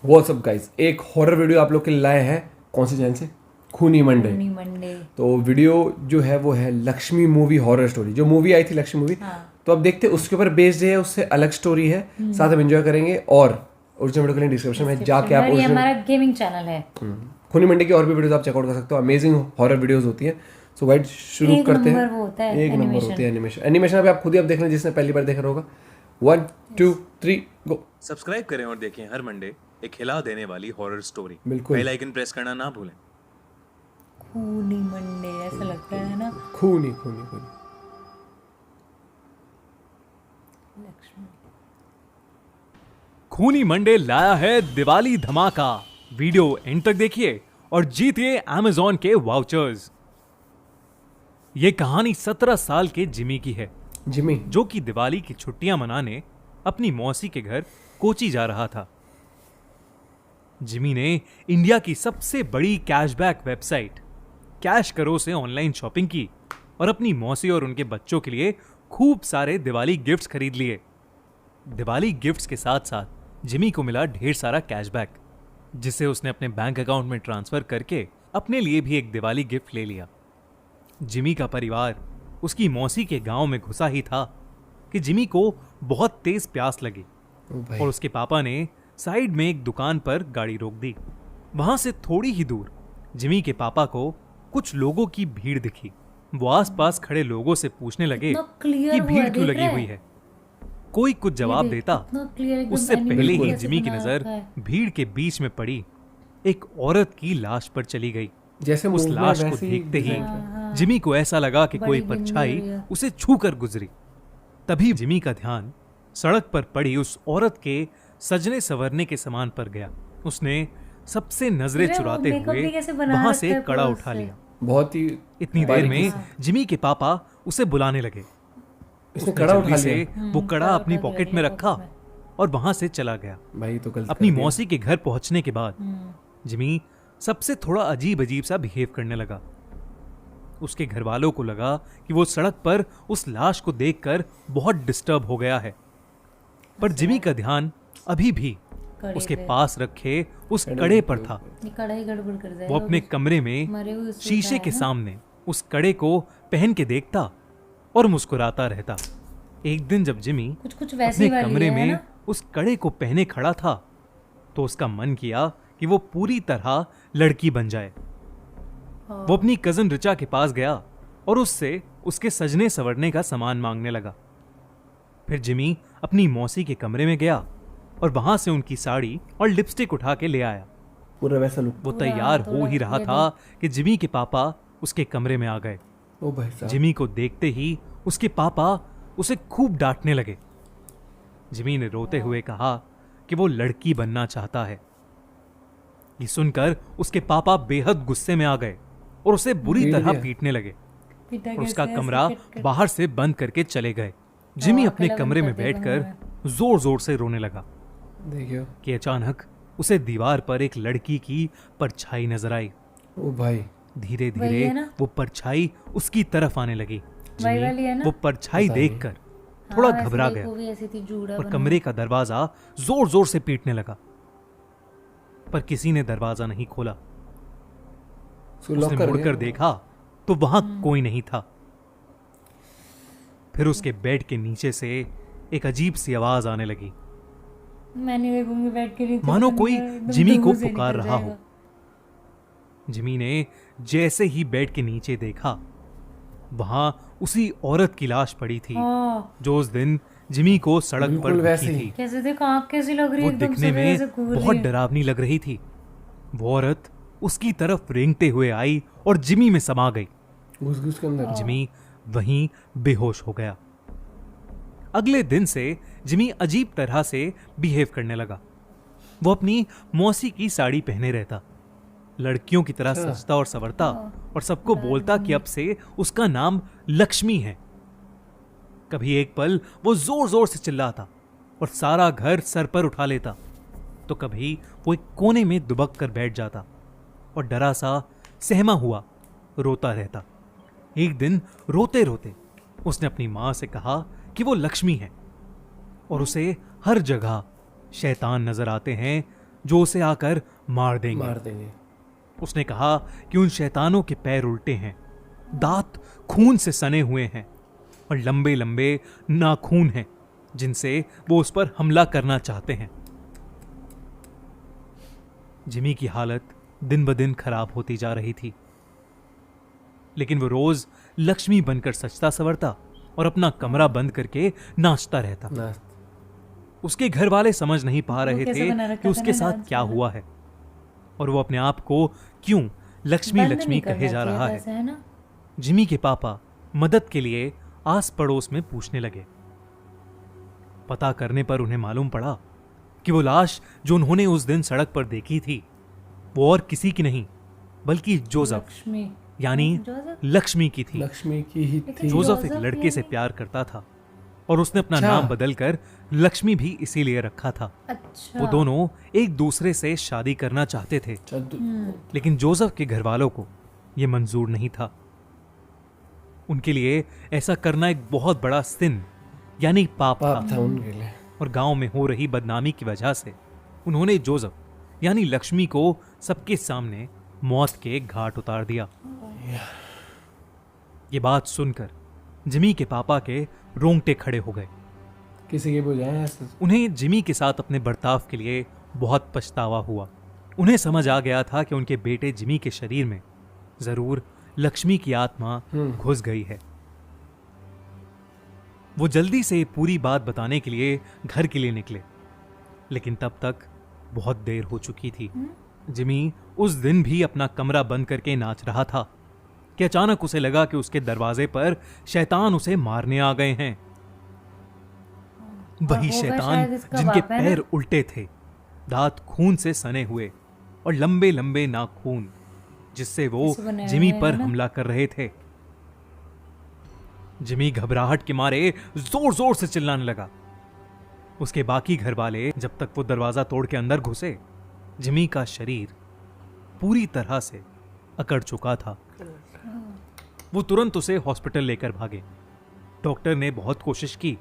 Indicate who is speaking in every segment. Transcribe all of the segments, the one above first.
Speaker 1: WhatsApp guys, एक horror video आप लोग के लिए लाए हैं। कौन से चैनल से? खूनी मंडे। तो वीडियो जो है वो है लक्ष्मी मूवी हॉरर स्टोरी। जो मूवी आई थी लक्ष्मी मूवी, तो अब देखते हैं उसके ऊपर बेस्ड है, उससे अलग स्टोरी है। साथ में एंजॉय करेंगे। और ओरिजिनल वीडियो के लिए डिस्क्रिप्शन में जाके आप
Speaker 2: हमारा गेमिंग चैनल है
Speaker 1: खूनी मंडे की और भी वीडियोस आप चेकआउट कर सकते हो। अमेजिंग हॉरर वीडियोस होती हैं। सो गाइस शुरू करते हैं। एक नंबर होती है एनिमेशन अभी आप खुद ही अब देख लें, जिसने पहली बार देखा होगा। 1 2 3 गो।
Speaker 3: सब्सक्राइब करें और देखें हर मंडे एक हिला देने वाली हॉरर स्टोरी।
Speaker 1: बिल्कुल।
Speaker 3: बेल आइकन प्रेस करना ना भूलें।
Speaker 2: खूनी मंडे ऐसा लगता है ना।
Speaker 1: खूनी खूनी खूनी।
Speaker 4: खूनी मंडे लाया है दिवाली धमाका। वीडियो एंड तक देखिए और जीतिए Amazon के वाउचर्स। ये कहानी 17 साल के जिमी की है,
Speaker 1: जिमी
Speaker 4: जो कि दिवाली की छुट्टियां मनाने अपनी मौसी के घर कोची जा रहा था। जिमी ने इंडिया की सबसे बड़ी कैशबैक वेबसाइट कैश करो से ऑनलाइन शॉपिंग की और अपनी मौसी और उनके बच्चों के लिए खूब सारे दिवाली गिफ्ट्स खरीद लिए। दिवाली गिफ्ट्स के साथ साथ जिमी को मिला ढेर सारा कैशबैक, जिसे उसने अपने बैंक अकाउंट में ट्रांसफर करके अपने लिए भी एक दिवाली गिफ्ट ले लिया। जिमी का परिवार उसकी मौसी के गांव में घुसा ही था कि जिमी को बहुत तेज प्यास लगी और उसके पापा ने साइड में एक दुकान पर गाड़ी रोक दी। वहां से थोड़ी ही दूर जिमी के पापा को कुछ लोगों की भीड़ दिखी। वो आसपास खड़े लोगों से पूछने लगे कि भीड़ क्यों लगी हुई है। कोई कुछ जवाब देता उससे पहले ही जिमी की नजर भीड़ के बीच में पड़ी एक औरत की लाश पर चली गई।
Speaker 1: जैसे
Speaker 4: उस लाश को देखते ही जिमी को ऐसा लगा कि कोई परछाई उसे छू कर गुजरी। तभी जिमी का ध्यान सड़क पर पड़ी उस औरत के सजने संवरने के सामान पर गया। उसने सबसे नजरें चुराते हुए वहां से एक कड़ा उठा लिया।
Speaker 1: बहुत ही
Speaker 4: इतनी देर में जिमी के पापा उसे बुलाने लगे।
Speaker 1: उसने कड़ा उठा
Speaker 4: से
Speaker 1: लिया।
Speaker 4: वो कड़ा अपनी पॉकेट में रखा और वहां से चला गया।
Speaker 1: भाई तो गलत
Speaker 4: अपनी मौसी के घर पहुंचने के बाद जिमी सबसे थोड़ा अजीब अजीब सा बिहेव करने लगा। उसके घर वालों को लगा कि वो सड़क पर उस लाश को देखकर बहुत डिस्टर्ब हो गया है, पर जिमी का ध्यान अभी भी उसके पास रखे उस कड़े पर था। वो अपने कमरे में शीशे के सामने उस कड़े को पहन के देखता और मुस्कुराता रहता। एक दिन जब जिमी अपने कमरे में उस कड़े को पहने खड़ा था, तो उसका मन किया कि वो पूरी तरह लड़की बन जाए। वो अपनी कजन रिचा के पास गया और उससे उसके सजने संवरने का सामान मांगने लगा। फिर जिमी अपनी मौसी के कमरे में गया और वहां से उनकी साड़ी और लिपस्टिक उठा के ले आया।
Speaker 1: पूरा वैसा लुक।
Speaker 4: वो तैयार हो ही रहा था कि जिमी के पापा उसके कमरे में आ गए।
Speaker 1: ओ भाई साहब।
Speaker 4: जिमी को देखते ही उसके पापा उसे खूब डांटने लगे। जिमी ने रोते हुए कहा कि वो लड़की बनना चाहता है। ये सुनकर उसके पापा बेहद गुस्से में आ गए और उसे बुरी तरह पीटने लगे और उसका कमरा बाहर से बंद करके चले गए। जिमी अपने कमरे में बैठकर जोर जोर से रोने लगा कि अचानक उसे दीवार पर एक लड़की की परछाई नजर आई।
Speaker 1: ओ भाई।
Speaker 4: धीरे धीरे वो परछाई उसकी तरफ आने लगी। वो परछाई देखकर थोड़ा घबरा गया और कमरे का दरवाजा जोर जोर से पीटने लगा, पर किसी ने दरवाजा नहीं खोला। उसने मुड़कर देखा तो वहां कोई नहीं था। फिर उसके बेड के नीचे से एक अजीब सी आवाज आने लगी, मानो कोई जिमी को पुकार रहा हो। जिमी ने जैसे ही बेड के नीचे देखा, वहां उसी औरत की लाश पड़ी थी जो उस दिन जिमी को सड़क पर देखी थी।
Speaker 2: कैसे देखो, आँख कैसी लग रही है,
Speaker 4: वो दिखने में बहुत डरावनी लग रही थी। वो औरत उसकी तरफ रेंगते हुए आई और जिमी में समा गई।
Speaker 1: घुस के अंदर
Speaker 4: जिमी वहीं बेहोश हो गया। अगले दिन से जिमी अजीब तरह से बिहेव करने लगा। वो अपनी मौसी की साड़ी पहने रहता, लड़कियों की तरह सजता और संवरता और सबको बोलता कि अब से उसका नाम लक्ष्मी है। कभी एक पल वो जोर जोर से चिल्लाता और सारा घर सर पर उठा लेता, तो कभी वो एक कोने में दुबक कर बैठ जाता और डरा सा सहमा हुआ रोता रहता। एक दिन रोते रोते उसने अपनी मां से कहा कि वो लक्ष्मी है और उसे हर जगह शैतान नजर आते हैं जो उसे आकर मार देंगे। उसने कहा कि उन शैतानों के पैर उल्टे हैं, दांत खून से सने हुए हैं और लंबे लंबे नाखून हैं जिनसे वो उस पर हमला करना चाहते हैं। जिमी की हालत दिन ब दिन खराब होती जा रही थी, लेकिन वो रोज लक्ष्मी बनकर सजता संवरता और अपना कमरा बंद करके नाचता रहता। उसके घर वाले समझ नहीं पा रहे थे कि उसके साथ क्या हुआ है और वो अपने आप को क्यों लक्ष्मी लक्ष्मी कहे जा रहा है। जिमी के पापा मदद के लिए आस पड़ोस में पूछने लगे। पता करने पर उन्हें मालूम पड़ा कि वो लाश जो उन्होंने उस दिन सड़क पर देखी थी वो और किसी की नहीं बल्कि जोसेफ यानी लक्ष्मी की थी।
Speaker 1: लक्ष्मी की ही थी।
Speaker 4: जोसेफ एक लड़के से प्यार करता था और उसने अपना नाम बदलकर लक्ष्मी भी इसीलिए रखा था। वो दोनों एक दूसरे से शादी करना चाहते थे, लेकिन जोसेफ के घर वालों को यह मंजूर नहीं था। उनके लिए ऐसा करना एक बहुत बड़ा सिन यानी पाप था
Speaker 1: उनके लिए।
Speaker 4: और गांव में हो रही बदनामी की वजह से उन्होंने जोसेफ यानी लक्ष्मी को सबके सामने मौत के घाट उतार दिया। ये बात सुनकर जिमी के पापा के रोंगटे खड़े हो गए।
Speaker 1: किसी के बुझाए
Speaker 4: उन्हें जिमी के साथ अपने बर्ताव के लिए बहुत पछतावा हुआ। उन्हें समझ आ गया था कि उनके बेटे जिमी के शरीर में जरूर लक्ष्मी की आत्मा घुस गई है। वो जल्दी से पूरी बात बताने के लिए घर के लिए निकले, लेकिन तब तक बहुत देर हो चुकी थी। जिमी उस दिन भी अपना कमरा बंद करके नाच रहा था कि अचानक उसे लगा कि उसके दरवाजे पर शैतान उसे मारने आ गए हैं। वही शैतान जिनके पैर उल्टे थे, दांत खून से सने हुए और लंबे लंबे नाखून, जिससे वो जिमी पर हमला कर रहे थे। जिमी घबराहट के मारे जोर जोर से चिल्लाने लगा। उसके बाकी घर वाले जब तक वो दरवाजा तोड़ के अंदर घुसे, जिमी का शरीर पूरी तरह से अकड़ चुका था। वो तुरंत उसे हॉस्पिटल लेकर भागे। डॉक्टर ने बहुत कोशिश की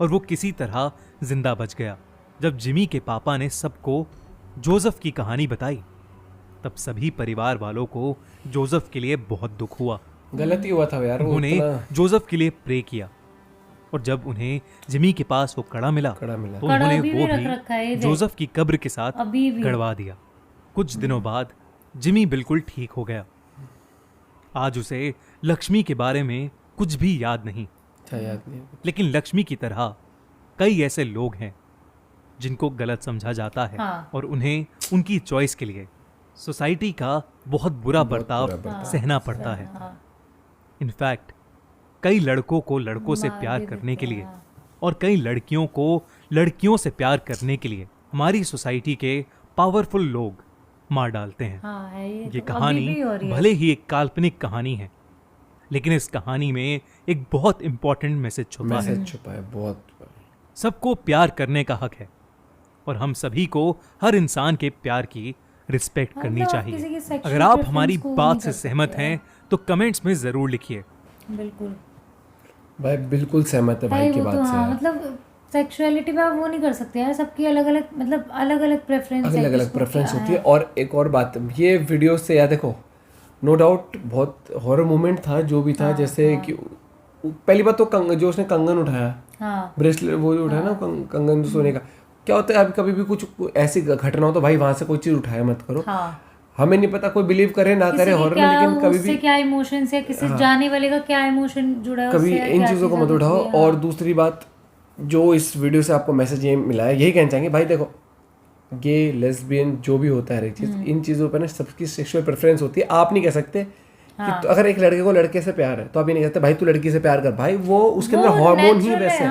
Speaker 4: और वो किसी तरह जिंदा बच गया। जब जिमी के पापा ने सबको जोसेफ की कहानी बताई, तब सभी परिवार वालों को जोसेफ के लिए बहुत दुख हुआ।
Speaker 1: गलती हुआ था यार।
Speaker 4: उन्होंने जोसेफ के लिए प्रे किया और जब उन्हें जिमी के पास वो कड़ा मिला तो उन्होंने वो भी जोसेफ की कब्र के साथ गड़वा दिया। कुछ दिनों बाद जिमी बिल्कुल ठीक हो गया। आज उसे लक्ष्मी के बारे में कुछ भी याद नहीं, लेकिन लक्ष्मी की तरह कई ऐसे लोग हैं जिनको गलत समझा जाता है और उन्हें उनकी चॉइस के लिए सोसाइटी का बहुत बुरा बर्ताव सहना पड़ता है। इनफैक्ट कई लड़कों को लड़कों से प्यार करने के लिए और कई लड़कियों को लड़कियों से प्यार करने के लिए हमारी सोसाइटी के पावरफुल लोग मार डालते हैं। ये कहानी भले ही एक काल्पनिक कहानी है, लेकिन इस कहानी में एक बहुत इंपॉर्टेंट मैसेज छुपा है।
Speaker 1: बहुत।
Speaker 4: सबको प्यार करने का हक है और हम सभी को हर इंसान के प्यार की रिस्पेक्ट करनी चाहिए। अगर आप हमारी बात से सहमत हैं तो कमेंट्स में जरूर लिखिए।
Speaker 2: बिल्कुल
Speaker 1: भाई, बिल्कुल सहमत है भाई की बात से।
Speaker 2: मतलब सेक्सुअलिटी पे आप वो नहीं कर सकते यार, सबकी अलग अलग मतलब अलग अलग प्रेफरेंस
Speaker 1: होती है। और एक और बात, ये वीडियो से याद देखो, नो डाउट बहुत हॉरर मोमेंट था जो भी था। जैसे कि पहली बात तो जो उसने कंगन उठाया, ब्रेसलेट वो उठाया ना, कंगन सोने का। क्या होता है, अब कभी भी कुछ ऐसी घटना हो तो भाई वहां से कोई चीज उठाया मत करो। हमें नहीं पता कोई बिलीव करे ना करे हॉरर में, लेकिन कभी भी
Speaker 2: क्या इमोशन है, किसी जाने वाले का क्या इमोशन जुड़ा है,
Speaker 1: कभी इन चीजों को मत उठाओ। और दूसरी बात, जो इस वीडियो से आपको मैसेज ये मिला है, यही कहना चाहेंगे भाई देखो, गे लेस्बियन जो भी होता है हर एक चीज, इन चीजों पर ना सबकी सेक्सुअल प्रेफरेंस होती है। आप नहीं कह सकते कि तो अगर एक लड़के को लड़के से प्यार है तो आप ये नहीं कहते भाई तू लड़की से प्यार कर। भाई वो उसके अंदर हार्मोन ही वैसे हैं,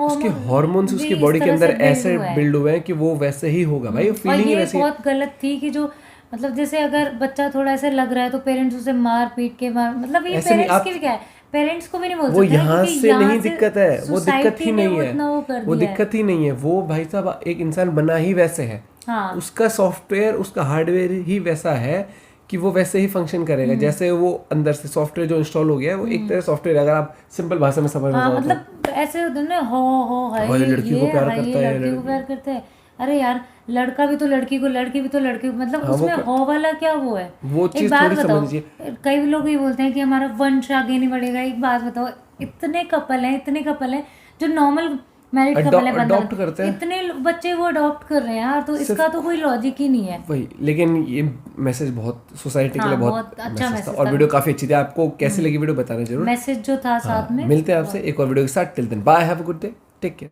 Speaker 1: उसके हार्मोन्स उसकी बॉडी के अंदर ऐसे बिल्ड हुए हैं कि वो वैसे ही होगा भाई। फीलिंग ही वैसी
Speaker 2: बहुत गलत थी कि जो मतलब जैसे अगर बच्चा थोड़ा ऐसे लग रहा है तो पेरेंट्स उसे मार पीट के मार, मतलब ये पेरेंट्स की भी क्या है, पेरेंट्स को भी नहीं बोल सकते।
Speaker 1: वो यहाँ से नहीं दिक्कत है, वो दिक्कत ही नहीं है, वो दिक्कत ही नहीं है। वो भाई साहब एक इंसान बना ही वैसे है, उसका सॉफ्टवेयर उसका हार्डवेयर ही वैसा है कि वो वैसे ही फंक्शन करेगा जैसे वो अंदर से सॉफ्टवेयर जो इंस्टॉल हो गया है वो एक तरह सॉफ्टवेयर। अगर आप सिंपल भाषा में समझना चाहो
Speaker 2: मतलब ऐसे होता है ना, हो
Speaker 1: लड़की को प्यार करता है,
Speaker 2: लड़की को प्यार करता है, अरे यार लड़का भी तो लड़की को, लड़की भी तो लड़के को, मतलब उसमें हो वाला क्या वो है।
Speaker 1: वो
Speaker 2: एक
Speaker 1: चीज
Speaker 2: बात
Speaker 1: थोड़ी
Speaker 2: बताओ,
Speaker 1: समझ लीजिए।
Speaker 2: कई लोग ये बोलते हैं कि हमारा वंश आगे नहीं बढ़ेगा। एक बात बताओ, इतने कपल हैं जो नॉर्मल मैरिड कपल है,
Speaker 1: अडॉप्ट करते हैं,
Speaker 2: इतने बच्चे वो अडॉप्ट कर रहे हैं यार, तो इसका तो कोई लॉजिक ही नहीं है।
Speaker 1: वही, लेकिन ये मैसेज बहुत सोसाइटी के लिए बहुत
Speaker 2: अच्छा मैसेज था,
Speaker 1: और वीडियो काफी अच्छी थी। आपको कैसी लगी वीडियो बताना जरूर,
Speaker 2: मैसेज जो था साथ में।
Speaker 1: मिलते हैं आपसे एक और वीडियो के साथ। Till then bye, have a good day, take care.